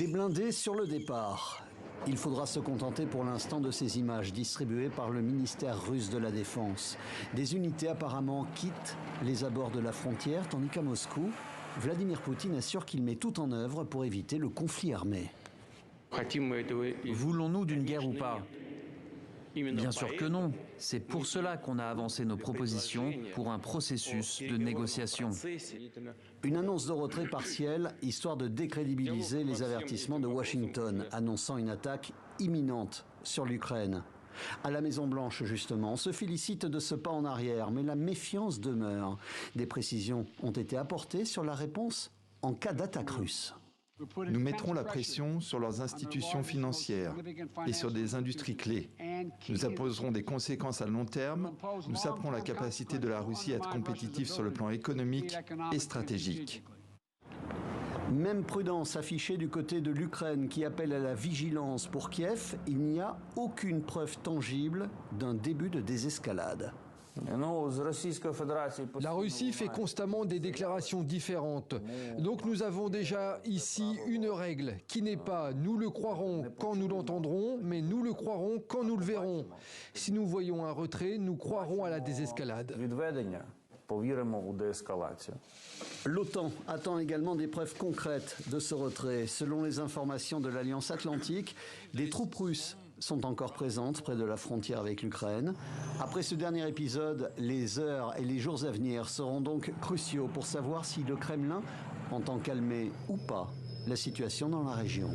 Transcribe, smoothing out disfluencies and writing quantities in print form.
Des blindés sur le départ. Il faudra se contenter pour l'instant de ces images distribuées par le ministère russe de la Défense. Des unités apparemment quittent les abords de la frontière, tandis qu'à Moscou, Vladimir Poutine assure qu'il met tout en œuvre pour éviter le conflit armé. Voulons-nous d'une guerre ou pas ? Bien sûr que non. C'est pour cela qu'on a avancé nos propositions pour un processus de négociation. Une annonce de retrait partiel, histoire de décrédibiliser les avertissements de Washington, annonçant une attaque imminente sur l'Ukraine. À la Maison-Blanche, justement, on se félicite de ce pas en arrière, mais la méfiance demeure. Des précisions ont été apportées sur la réponse en cas d'attaque russe. Nous mettrons la pression sur leurs institutions financières et sur des industries clés. Nous imposerons des conséquences à long terme. Nous saperons la capacité de la Russie à être compétitive sur le plan économique et stratégique. Même prudence affichée du côté de l'Ukraine qui appelle à la vigilance pour Kiev. Il n'y a aucune preuve tangible d'un début de désescalade. La Russie fait constamment des déclarations différentes. Donc nous avons déjà ici une règle qui n'est pas « nous le croirons quand nous l'entendrons », mais « nous le croirons quand nous le verrons ». Si nous voyons un retrait, nous croirons à la désescalade. L'OTAN attend également des preuves concrètes de ce retrait. Selon les informations de l'Alliance Atlantique, des troupes russes sont encore présentes près de la frontière avec l'Ukraine. Après ce dernier épisode, les heures et les jours à venir seront donc cruciaux pour savoir si le Kremlin entend calmer ou pas la situation dans la région.